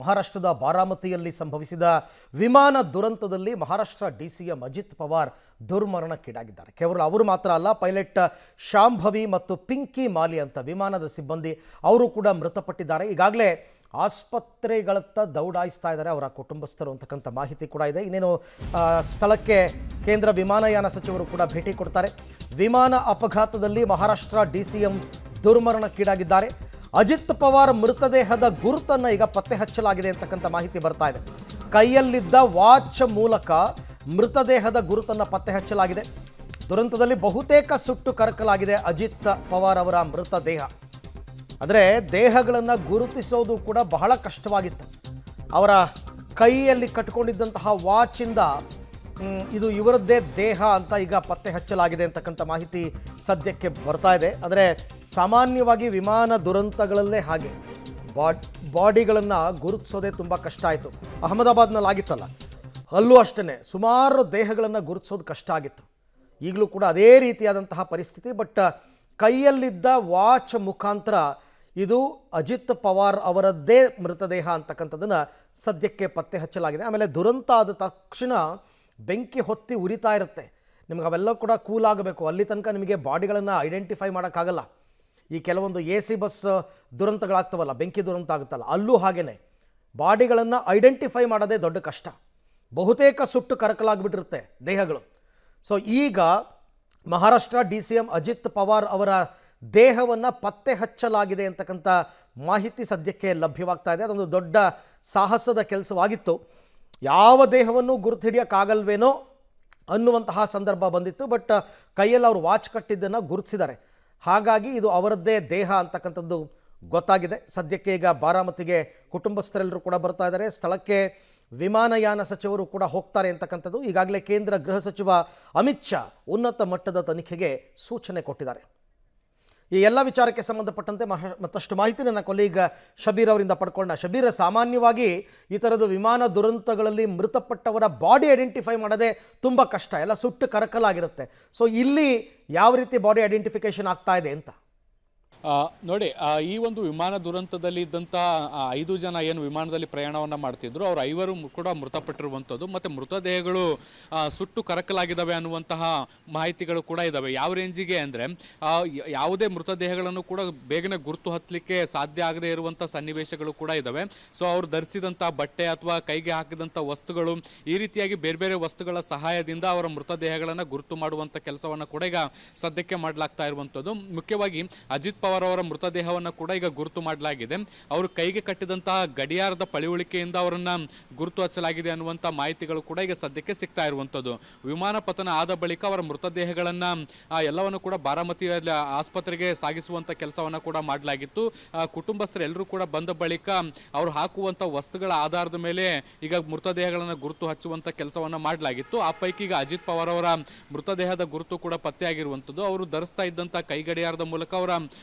ಮಹಾರಾಷ್ಟ್ರದ ಬಾರಾಮತಿಯಲ್ಲಿ ಸಂಭವಿಸಿದ ವಿಮಾನ ದುರಂತದಲ್ಲಿ ಮಹಾರಾಷ್ಟ್ರ ಡಿಸಿಎಂ ಅಜಿತ್ ಪವಾರ್ ದುರ್ಮರಣಕ್ಕೀಡಾಗಿದ್ದಾರೆ. ಕೇವಲ ಅವರು ಮಾತ್ರ ಅಲ್ಲ, ಪೈಲಟ್ ಶಾಂಭವಿ ಮತ್ತು ಪಿಂಕಿ ಮಾಲಿ ಅಂತ ವಿಮಾನದ ಸಿಬ್ಬಂದಿ ಅವರು ಕೂಡ ಮೃತಪಟ್ಟಿದ್ದಾರೆ. ಈಗಾಗಲೇ ಆಸ್ಪತ್ರೆಗಳತ್ತ ದೌಡಾಯಿಸ್ತಾ ಇದ್ದಾರೆ ಅವರ ಕುಟುಂಬಸ್ಥರು ಅಂತಕ್ಕಂಥ ಮಾಹಿತಿ ಕೂಡ ಇದೆ. ಇನ್ನೇನು ಸ್ಥಳಕ್ಕೆ ಕೇಂದ್ರ ವಿಮಾನಯಾನ ಸಚಿವರು ಕೂಡ ಭೇಟಿ ಕೊಡ್ತಾರೆ. ವಿಮಾನ ಅಪಘಾತದಲ್ಲಿ ಮಹಾರಾಷ್ಟ್ರ ಡಿಸಿಎಂ ದುರ್ಮರಣಕ್ಕೀಡಾಗಿದ್ದಾರೆ. ಅಜಿತ್ ಪವಾರ್ ಮೃತದೇಹದ ಗುರುತನ್ನು ಈಗ ಪತ್ತೆ ಹಚ್ಚಲಾಗಿದೆ ಅಂತಕ್ಕಂಥ ಮಾಹಿತಿ ಬರ್ತಾ ಇದೆ. ಕೈಯಲ್ಲಿದ್ದ ವಾಚ್ ಮೂಲಕ ಮೃತದೇಹದ ಗುರುತನ್ನು ಪತ್ತೆ ಹಚ್ಚಲಾಗಿದೆ. ದುರಂತದಲ್ಲಿ ಬಹುತೇಕ ಸುಟ್ಟು ಕರಕಲಾಗಿದೆ ಅಜಿತ್ ಪವಾರ್ ಅವರ ಮೃತದೇಹ. ಅಂದರೆ ದೇಹಗಳನ್ನು ಗುರುತಿಸೋದು ಕೂಡ ಬಹಳ ಕಷ್ಟವಾಗಿತ್ತು. ಅವರ ಕೈಯಲ್ಲಿ ಕಟ್ಟಿಕೊಂಡಿದ್ದಂತಹ ವಾಚಿಂದ ಇದು ಇವರದ್ದೇ ದೇಹ ಅಂತ ಈಗ ಪತ್ತೆ ಹಚ್ಚಲಾಗಿದೆ ಅಂತಕ್ಕಂಥ ಮಾಹಿತಿ ಸದ್ಯಕ್ಕೆ ಬರ್ತಾ ಇದೆ. ಆದರೆ ಸಾಮಾನ್ಯವಾಗಿ ವಿಮಾನ ದುರಂತಗಳಲ್ಲೇ ಹಾಗೆ ಬಾಡಿಗಳನ್ನು ಗುರುತಿಸೋದೇ ತುಂಬ ಕಷ್ಟ ಆಯಿತು. ಅಹಮದಾಬಾದ್ನಲ್ಲಿ ಆಗಿತ್ತಲ್ಲ, ಅಲ್ಲೂ ಅಷ್ಟೇ ಸುಮಾರು ದೇಹಗಳನ್ನು ಗುರುತಿಸೋದು ಕಷ್ಟ ಆಗಿತ್ತು. ಈಗಲೂ ಕೂಡ ಅದೇ ರೀತಿಯಾದಂತಹ ಪರಿಸ್ಥಿತಿ. ಬಟ್ ಕೈಯಲ್ಲಿದ್ದ ವಾಚ್ ಮುಖಾಂತರ ಇದು ಅಜಿತ್ ಪವಾರ್ ಅವರದ್ದೇ ಮೃತದೇಹ ಅಂತಕ್ಕಂಥದ್ದನ್ನು ಸದ್ಯಕ್ಕೆ ಪತ್ತೆ ಹಚ್ಚಲಾಗಿದೆ. ಆಮೇಲೆ ದುರಂತ ಆದ ತಕ್ಷಣ ಬೆಂಕಿ ಹೊತ್ತಿ ಉರಿತಾ ಇರುತ್ತೆ. ನಿಮ್ಗೆ ಅವೆಲ್ಲ ಕೂಡ ಕೂಲ್ ಆಗಬೇಕು. ಅಲ್ಲಿ ತನಕ ನಿಮಗೆ ಬಾಡಿಗಳನ್ನು ಐಡೆಂಟಿಫೈ ಮಾಡೋಕ್ಕಾಗಲ್ಲ. ಈ ಕೆಲವೊಂದು AC ಬಸ್ ದುರಂತಗಳಾಗ್ತವಲ್ಲ, ಬೆಂಕಿ ದುರಂತ ಆಗುತ್ತಲ್ಲ, ಅಲ್ಲೂ ಹಾಗೇ ಬಾಡಿಗಳನ್ನು ಐಡೆಂಟಿಫೈ ಮಾಡೋದೇ ದೊಡ್ಡ ಕಷ್ಟ. ಬಹುತೇಕ ಸುಟ್ಟು ಕರಕಲಾಗ್ಬಿಟ್ಟಿರುತ್ತೆ ದೇಹಗಳು. ಸೊ ಈಗ ಮಹಾರಾಷ್ಟ್ರ DCM ಅಜಿತ್ ಪವಾರ್ ಅವರ ದೇಹವನ್ನು ಪತ್ತೆ ಹಚ್ಚಲಾಗಿದೆ ಅಂತಕ್ಕಂಥ ಮಾಹಿತಿ ಸದ್ಯಕ್ಕೆ ಲಭ್ಯವಾಗ್ತಾ ಇದೆ. ಅದೊಂದು ದೊಡ್ಡ ಸಾಹಸದ ಕೆಲಸವಾಗಿತ್ತು. ಯಾವ ದೇಹವನ್ನು ಗುರುತು ಹಿಡಿಯೋಕ್ಕಾಗಲ್ವೇನೋ ಅನ್ನುವಂತಹ ಸಂದರ್ಭ ಬಂದಿತ್ತು. ಬಟ್ ಕೈಯಲ್ಲಿ ಅವರು ವಾಚ್ ಕಟ್ಟಿದ್ದನ್ನು ಗುರುತಿಸಿದ್ದಾರೆ. ಹಾಗಾಗಿ ಇದು ಅವರದ್ದೇ ದೇಹ ಅಂತಕ್ಕಂಥದ್ದು ಗೊತ್ತಾಗಿದೆ. ಸದ್ಯಕ್ಕೆ ಈಗ ಬಾರಾಮತಿಗೆ ಕುಟುಂಬಸ್ಥರೆಲ್ಲರೂ ಕೂಡ ಬರ್ತಾ ಇದ್ದಾರೆ. ಸ್ಥಳಕ್ಕೆ ವಿಮಾನಯಾನ ಸಚಿವರು ಕೂಡ ಹೋಗ್ತಾರೆ ಅಂತಕ್ಕಂಥದ್ದು. ಈಗಾಗಲೇ ಕೇಂದ್ರ ಗೃಹ ಸಚಿವ ಅಮಿತ್ ಶಾ ಉನ್ನತ ಮಟ್ಟದ ತನಿಖೆಗೆ ಸೂಚನೆ ಕೊಟ್ಟಿದ್ದಾರೆ. ಈ ಎಲ್ಲ ವಿಚಾರಕ್ಕೆ ಸಂಬಂಧಪಟ್ಟಂತೆ ಮತ್ತಷ್ಟು ಮಾಹಿತಿ ನನ್ನ ಕೊಲೀಗ್ ಶಬೀರ್ ಅವರಿಂದ ಪಡ್ಕೊಳ್ಳೋಣ. ಶಬೀರ್, ಸಾಮಾನ್ಯವಾಗಿ ಈ ಥರದ ವಿಮಾನ ದುರಂತಗಳಲ್ಲಿ ಮೃತಪಟ್ಟವರ ಬಾಡಿ ಐಡೆಂಟಿಫೈ ಮಾಡೋದೇ ತುಂಬ ಕಷ್ಟ, ಎಲ್ಲ ಸುಟ್ಟು ಕರಕಲಾಗಿರುತ್ತೆ. ಸೊ ಇಲ್ಲಿ ಯಾವ ರೀತಿ ಬಾಡಿ ಐಡೆಂಟಿಫಿಕೇಶನ್ ಆಗ್ತಾ ಇದೆ ಅಂತ ನೋಡಿ, ಈ ಒಂದು ವಿಮಾನ ದುರಂತದಲ್ಲಿ ಇದ್ದಂಥ 5 ಜನ ಏನು ವಿಮಾನದಲ್ಲಿ ಪ್ರಯಾಣವನ್ನು ಮಾಡ್ತಿದ್ರು, ಅವರು 5 ಕೂಡ ಮೃತಪಟ್ಟಿರುವಂಥದ್ದು. ಮತ್ತು ಮೃತದೇಹಗಳು ಸುಟ್ಟು ಕರಕಲಾಗಿದ್ದಾವೆ ಅನ್ನುವಂತಹ ಮಾಹಿತಿಗಳು ಕೂಡ ಇದ್ದಾವೆ. ಯಾವ ರೇಂಜಿಗೆ ಅಂದರೆ ಯಾವುದೇ ಮೃತದೇಹಗಳನ್ನು ಕೂಡ ಬೇಗನೆ ಗುರುತು ಹತ್ತಲಿಕ್ಕೆ ಸಾಧ್ಯ ಆಗದೇ ಇರುವಂಥ ಸನ್ನಿವೇಶಗಳು ಕೂಡ ಇದ್ದಾವೆ. ಸೊ ಅವರು ಧರಿಸಿದಂಥ ಬಟ್ಟೆ ಅಥವಾ ಕೈಗೆ ಹಾಕಿದಂಥ ವಸ್ತುಗಳು, ಈ ರೀತಿಯಾಗಿ ಬೇರೆ ಬೇರೆ ವಸ್ತುಗಳ ಸಹಾಯದಿಂದ ಅವರ ಮೃತದೇಹಗಳನ್ನು ಗುರುತು ಮಾಡುವಂಥ ಕೆಲಸವನ್ನು ಕೂಡ ಈಗ ಸದ್ಯಕ್ಕೆ ಮಾಡಲಾಗ್ತಾ ಇರುವಂಥದ್ದು. ಮುಖ್ಯವಾಗಿ ಅಜಿತ್ ಪವಾರ್ ಅವರ ಮೃತದೇಹವನ್ನು ಕೂಡ ಈಗ ಗುರುತು ಮಾಡಲಾಗಿದೆ. ಅವರು ಕೈಗೆ ಕಟ್ಟಿದಂತಹ ಗಡಿಯಾರದ ಪಳಿಯುಳಿಕೆಯಿಂದ ಅವರನ್ನ ಗುರುತು ಹಚ್ಚಲಾಗಿದೆ ಅನ್ನುವಂಥ ಮಾಹಿತಿಗಳು ಕೂಡ ಈಗ ಸದ್ಯಕ್ಕೆ ಸಿಗ್ತಾ ಇರುವಂಥದ್ದು. ವಿಮಾನ ಪತನ ಆದ ಬಳಿಕ ಅವರ ಮೃತದೇಹಗಳನ್ನ ಎಲ್ಲವನ್ನು ಕೂಡ ಬಾರಾಮತಿ ಆಸ್ಪತ್ರೆಗೆ ಸಾಗಿಸುವಂತ ಕೆಲಸವನ್ನ ಕೂಡ ಮಾಡಲಾಗಿತ್ತು. ಕುಟುಂಬಸ್ಥರು ಎಲ್ಲರೂ ಕೂಡ ಬಂದ ಬಳಿಕ ಅವರು ಹಾಕುವಂತ ವಸ್ತುಗಳ ಆಧಾರದ ಮೇಲೆ ಈಗ ಮೃತದೇಹಗಳನ್ನು ಗುರುತು ಹಚ್ಚುವಂತ ಕೆಲಸವನ್ನ ಮಾಡಲಾಗಿತ್ತು. ಆ ಪೈಕಿ ಈಗ ಅಜಿತ್ ಪವಾರ್ ಅವರ ಮೃತದೇಹದ ಗುರುತು ಕೂಡ ಪತ್ತೆಯಾಗಿರುವಂಥದ್ದು. ಅವರು ಧರಿಸ್ತಾ ಇದ್ದಂತ ಕೈ ಗಡಿಯಾರದ ಮೂಲಕ ಅವರ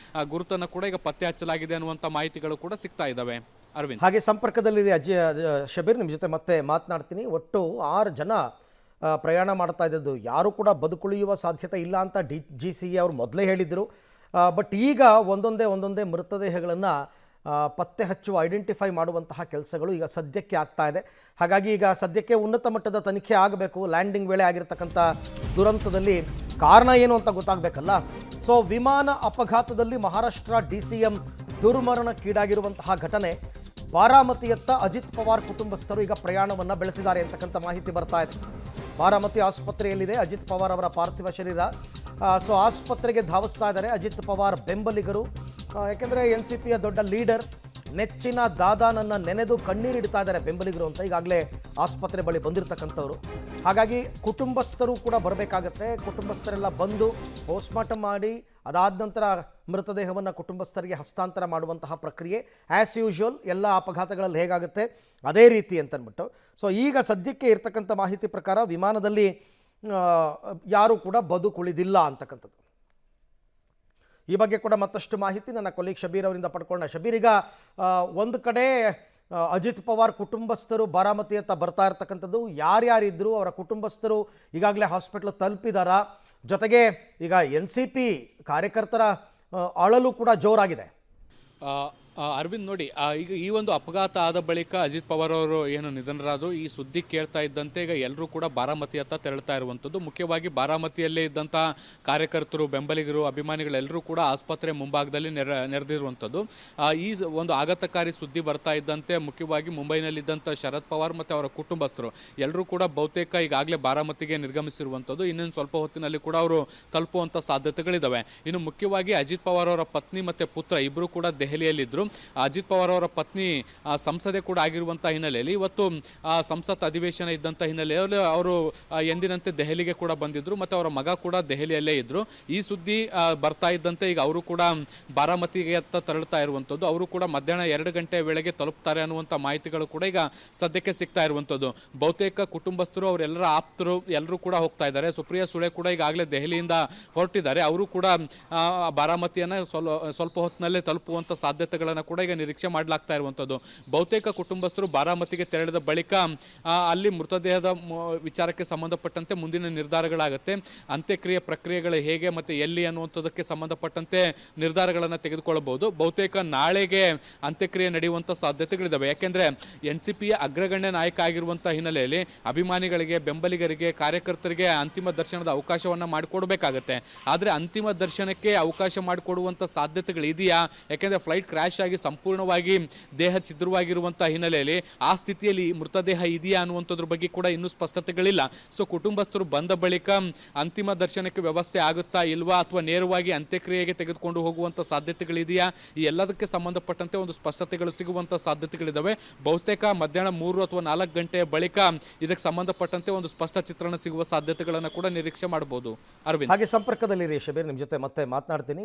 ಗುರುತನ್ನು ಕೂಡ ಈಗ ಪತ್ತೆ ಹಚ್ಚಲಾಗಿದೆ ಅನ್ನುವಂಥ ಮಾಹಿತಿಗಳು ಕೂಡ ಸಿಗ್ತಾ ಇದ್ದಾವೆ. ಅರವಿಂದ್, ಹಾಗೆ ಸಂಪರ್ಕದಲ್ಲಿದೆ ಶಬೀರ್, ನಿಮ್ಮ ಜೊತೆ ಮತ್ತೆ ಮಾತನಾಡ್ತೀನಿ. ಒಟ್ಟು 6 ಜನ ಪ್ರಯಾಣ ಮಾಡ್ತಾ ಇದ್ದದ್ದು, ಯಾರು ಕೂಡ ಬದುಕುಳಿಯುವ ಸಾಧ್ಯತೆ ಇಲ್ಲ ಅಂತ GCA ಅವರು ಮೊದಲೇ ಹೇಳಿದರು. ಬಟ್ ಈಗ ಒಂದೊಂದೇ ಮೃತದೇಹಗಳನ್ನು ಪತ್ತೆ ಹಚ್ಚುವ, ಐಡೆಂಟಿಫೈ ಮಾಡುವಂತಹ ಕೆಲಸಗಳು ಈಗ ಸದ್ಯಕ್ಕೆ ಆಗ್ತಾ ಇದೆ. ಹಾಗಾಗಿ ಈಗ ಸದ್ಯಕ್ಕೆ ಉನ್ನತ ಮಟ್ಟದ ತನಿಖೆ ಆಗಬೇಕು. ಲ್ಯಾಂಡಿಂಗ್ ವೇಳೆ ಆಗಿರತಕ್ಕಂಥ ದುರಂತದಲ್ಲಿ ಕಾರಣ ಏನು ಅಂತ ಗೊತ್ತಾಗಬೇಕಲ್ಲ. ಸೊ ವಿಮಾನ ಅಪಘಾತದಲ್ಲಿ ಮಹಾರಾಷ್ಟ್ರ DCM ದುರ್ಮರಣಕ್ಕೀಡಾಗಿರುವಂತಹ ಘಟನೆ, ಬಾರಾಮತಿಯತ್ತ ಅಜಿತ್ ಪವಾರ್ ಕುಟುಂಬಸ್ಥರು ಈಗ ಪ್ರಯಾಣವನ್ನು ಬೆಳೆಸಿದ್ದಾರೆ ಅಂತಕ್ಕಂಥ ಮಾಹಿತಿ ಬರ್ತಾ ಇದೆ. ಬಾರಾಮತಿ ಆಸ್ಪತ್ರೆಯಲ್ಲಿದೆ ಅಜಿತ್ ಪವಾರ್ ಅವರ ಪಾರ್ಥಿವ ಶರೀರ. ಸೊ ಆಸ್ಪತ್ರೆಗೆ ಧಾವಿಸ್ತಾ ಇದ್ದಾರೆ ಅಜಿತ್ ಪವಾರ್ ಬೆಂಬಲಿಗರು. ಯಾಕೆಂದರೆ NCPಯ ದೊಡ್ಡ ಲೀಡರ್, ನೆಚ್ಚಿನ ದಾದಾನನ್ನ ನೆನೆದು ಕಣ್ಣೀರಿಡ್ತಾ ಇದ್ದಾರೆ ಬೆಂಬಲಿಗರು ಅಂತ ಈಗಾಗಲೇ ಆಸ್ಪತ್ರೆ ಬಳಿ ಬಂದಿರತಕ್ಕಂಥವ್ರು. ಹಾಗಾಗಿ ಕುಟುಂಬಸ್ಥರು ಕೂಡ ಬರಬೇಕಾಗತ್ತೆ. ಕುಟುಂಬಸ್ಥರೆಲ್ಲ ಬಂದು ಪೋಸ್ಟ್ಮಾರ್ಟಮ್ ಮಾಡಿ ಅದಾದ ನಂತರ ಮೃತದೇಹವನ್ನು ಕುಟುಂಬಸ್ಥರಿಗೆ ಹಸ್ತಾಂತರ ಮಾಡುವಂತಹ ಪ್ರಕ್ರಿಯೆ ಆ್ಯಸ್ ಯೂಶುವಲ್ ಎಲ್ಲ ಅಪಘಾತಗಳಲ್ಲಿ ಹೇಗಾಗುತ್ತೆ ಅದೇ ರೀತಿ ಅಂತನ್ಬಿಟ್ಟು. ಸೊ ಈಗ ಸದ್ಯಕ್ಕೆ ಇರ್ತಕ್ಕಂಥ ಮಾಹಿತಿ ಪ್ರಕಾರ ವಿಮಾನದಲ್ಲಿ ಯಾರೂ ಕೂಡ ಬದುಕುಳಿದಿಲ್ಲ ಅಂತಕ್ಕಂಥದ್ದು. ಈ ಬಗ್ಗೆ ಕೂಡ ಮತ್ತಷ್ಟು ಮಾಹಿತಿ ನನ್ನ ಕೊಲೀಗ್ ಶಬೀರ್ ಅವರಿಂದ ಪಡ್ಕೊಳ್ಳೋಣ. ಶಬೀರ್, ಈಗ ಒಂದು ಕಡೆ ಅಜಿತ್ ಪವಾರ್ ಕುಟುಂಬಸ್ಥರು ಬಾರಾಮತಿಯತ್ತ ಬರ್ತಾ ಇರ್ತಕ್ಕಂಥದ್ದು, ಯಾರ್ಯಾರಿದ್ರು ಅವರ ಕುಟುಂಬಸ್ಥರು ಈಗಾಗಲೇ ಹಾಸ್ಪಿಟ್ಲ್ ತಲುಪಿದಾರಾ? ಜೊತೆಗೆ ಈಗ NCP ಕಾರ್ಯಕರ್ತರ ಅಳಲು ಕೂಡ ಜೋರಾಗಿದೆ. ಅರವಿಂದ್ ನೋಡಿ, ಈಗ ಈ ಒಂದು ಅಪಘಾತ ಆದ ಬಳಿಕ ಅಜಿತ್ ಪವಾರ್ ಅವರು ಏನು ನಿಧನರಾದ್ರು, ಈ ಸುದ್ದಿ ಕೇಳ್ತಾ ಇದ್ದಂತೆ ಈಗ ಎಲ್ಲರೂ ಕೂಡ ಬಾರಾಮತಿ ಹತ್ತ ತೆರಳ್ತಾ ಇರುವಂಥದ್ದು. ಮುಖ್ಯವಾಗಿ ಬಾರಾಮತಿಯಲ್ಲೇ ಇದ್ದಂಥ ಕಾರ್ಯಕರ್ತರು, ಬೆಂಬಲಿಗರು, ಅಭಿಮಾನಿಗಳೆಲ್ಲರೂ ಕೂಡ ಆಸ್ಪತ್ರೆ ಮುಂಭಾಗದಲ್ಲಿ ನೆರೆದಿರುವಂಥದ್ದು. ಒಂದು ಆಘಾತಕಾರಿ ಸುದ್ದಿ ಬರ್ತಾ ಇದ್ದಂತೆ ಮುಖ್ಯವಾಗಿ ಮುಂಬೈನಲ್ಲಿದ್ದಂಥ ಶರದ್ ಪವಾರ್ ಮತ್ತು ಅವರ ಕುಟುಂಬಸ್ಥರು ಎಲ್ಲರೂ ಕೂಡ ಬಹುತೇಕ ಈಗಾಗಲೇ ಬಾರಾಮತಿಗೆ ನಿರ್ಗಮಿಸಿರುವಂಥದ್ದು. ಇನ್ನೊಂದು ಸ್ವಲ್ಪ ಹೊತ್ತಿನಲ್ಲಿ ಕೂಡ ಅವರು ತಲುಪುವಂಥ ಸಾಧ್ಯತೆಗಳಿದ್ದಾವೆ. ಇನ್ನು ಮುಖ್ಯವಾಗಿ ಅಜಿತ್ ಪವಾರ್ ಅವರ ಪತ್ನಿ ಮತ್ತು ಪುತ್ರ ಇಬ್ಬರು ಕೂಡ ದೆಹಲಿಯಲ್ಲಿದ್ದರು. ಅಜಿತ್ ಪವಾರ್ ಅವರ ಪತ್ನಿ ಸಂಸದೆ ಕೂಡ ಆಗಿರುವಂಥ ಹಿನ್ನೆಲೆಯಲ್ಲಿ ಇವತ್ತು ಸಂಸತ್ ಅಧಿವೇಶನ ಇದ್ದಂಥ ಹಿನ್ನೆಲೆಯಲ್ಲಿ ಅವರು ಎಂದಿನಂತೆ ದೆಹಲಿಗೆ ಕೂಡ ಬಂದಿದ್ದರು ಮತ್ತು ಅವರ ಮಗ ಕೂಡ ದೆಹಲಿಯಲ್ಲೇ ಇದ್ದರು. ಈ ಸುದ್ದಿ ಬರ್ತಾ ಇದ್ದಂತೆ ಈಗ ಅವರು ಕೂಡ ಬಾರಾಮತಿಗೆ ಹತ್ತ ತೆರಳುತ್ತಾ ಇರುವಂಥದ್ದು. ಅವರು ಕೂಡ ಮಧ್ಯಾಹ್ನ 2 ಗಂಟೆ ವೇಳೆಗೆ ತಲುಪ್ತಾರೆ ಅನ್ನುವಂಥ ಮಾಹಿತಿಗಳು ಕೂಡ ಈಗ ಸದ್ಯಕ್ಕೆ ಸಿಗ್ತಾ ಇರುವಂಥದ್ದು. ಬಹುತೇಕ ಕುಟುಂಬಸ್ಥರು, ಅವರೆಲ್ಲರ ಆಪ್ತರು ಎಲ್ಲರೂ ಕೂಡ ಹೋಗ್ತಾ ಇದ್ದಾರೆ. ಸುಪ್ರಿಯಾ ಸುಳೆ ಕೂಡ ಈಗಾಗಲೇ ದೆಹಲಿಯಿಂದ ಹೊರಟಿದ್ದಾರೆ. ಅವರು ಕೂಡ ಬಾರಾಮತಿಯನ್ನು ಸ್ವಲ್ಪ ಹೊತ್ತಿನಲ್ಲೇ ತಲುಪುವಂಥ ಸಾಧ್ಯತೆಗಳನ್ನು ಕೂಡ ಈಗ ನಿರೀಕ್ಷೆ ಮಾಡಲಾಗ್ತಾ ಇರುವಂಥದ್ದು. ಬಹುತೇಕ ಕುಟುಂಬಸ್ಥರು ಬಾರಾಮತಿಗೆ ತೆರಳಿದ ಬಳಿಕ ಅಲ್ಲಿ ಮೃತದೇಹದ ವಿಚಾರಕ್ಕೆ ಸಂಬಂಧಪಟ್ಟಂತೆ ಮುಂದಿನ ನಿರ್ಧಾರಗಳಾಗುತ್ತೆ. ಅಂತ್ಯಕ್ರಿಯೆ ಪ್ರಕ್ರಿಯೆಗಳು ಹೇಗೆ ಮತ್ತು ಎಲ್ಲಿ ಅನ್ನುವಂಥದ್ದಕ್ಕೆ ಸಂಬಂಧಪಟ್ಟಂತೆ ನಿರ್ಧಾರಗಳನ್ನು ತೆಗೆದುಕೊಳ್ಳಬಹುದು. ಬಹುತೇಕ ನಾಳೆಗೆ ಅಂತ್ಯಕ್ರಿಯೆ ನಡೆಯುವಂಥ ಸಾಧ್ಯತೆಗಳಿದ್ದಾವೆ. ಯಾಕೆಂದರೆ NCPಯ ಅಗ್ರಗಣ್ಯ ನಾಯಕ ಆಗಿರುವಂಥ ಹಿನ್ನೆಲೆಯಲ್ಲಿ ಅಭಿಮಾನಿಗಳಿಗೆ, ಬೆಂಬಲಿಗರಿಗೆ, ಕಾರ್ಯಕರ್ತರಿಗೆ ಅಂತಿಮ ದರ್ಶನದ ಅವಕಾಶವನ್ನು ಮಾಡಿಕೊಡ್ಬೇಕಾಗತ್ತೆ. ಆದರೆ ಅಂತಿಮ ದರ್ಶನಕ್ಕೆ ಅವಕಾಶ ಮಾಡಿಕೊಡುವಂಥ ಸಾಧ್ಯತೆಗಳಿದೆಯಾ? ಯಾಕೆಂದರೆ ಫ್ಲೈಟ್ ಕ್ರ್ಯಾಶ್ ಆಗಿ ಸಂಪೂರ್ಣವಾಗಿ ದೇಹ ಛಿದ್ರವಾಗಿರುವಂಥ ಹಿನ್ನೆಲೆಯಲ್ಲಿ ಆ ಸ್ಥಿತಿಯಲ್ಲಿ ಮೃತದೇಹ ಇದೆಯಾ ಅನ್ನುವಂಥದ್ರ ಬಗ್ಗೆ ಕೂಡ ಇನ್ನೂ ಸ್ಪಷ್ಟತೆಗಳಿಲ್ಲ. ಸೊ ಕುಟುಂಬಸ್ಥರು ಬಂದ ಬಳಿಕ ಅಂತಿಮ ದರ್ಶನಕ್ಕೆ ವ್ಯವಸ್ಥೆ ಆಗುತ್ತಾ ಇಲ್ವಾ, ಅಥವಾ ನೇರವಾಗಿ ಅಂತ್ಯಕ್ರಿಯೆಗೆ ತೆಗೆದುಕೊಂಡು ಹೋಗುವಂಥ ಸಾಧ್ಯತೆಗಳಿದೆಯಾ? ಈ ಎಲ್ಲದಕ್ಕೆ ಸಂಬಂಧಪಟ್ಟಂತೆ ಒಂದು ಸ್ಪಷ್ಟತೆಗಳು ಸಿಗುವಂಥ ಸಾಧ್ಯತೆಗಳಿದ್ದಾವೆ. ಬಹುತೇಕ ಮಧ್ಯಾಹ್ನ 3 ಅಥವಾ 4 ಗಂಟೆಯ ಬಳಿಕ ಇದಕ್ಕೆ ಸಂಬಂಧಪಟ್ಟಂತೆ ಒಂದು ಸ್ಪಷ್ಟ ಚಿತ್ರಣ ಸಿಗುವ ಸಾಧ್ಯತೆಗಳನ್ನು ಕೂಡ ನಿರೀಕ್ಷೆ ಮಾಡಬಹುದು. ಅರವಿಂದ್, ಹಾಗೆ ಸಂಪರ್ಕದಲ್ಲಿ ಶಬೀರ್, ನಿಮ್ಮ ಜೊತೆ ಮತ್ತೆ ಮಾತನಾಡ್ತೀನಿ.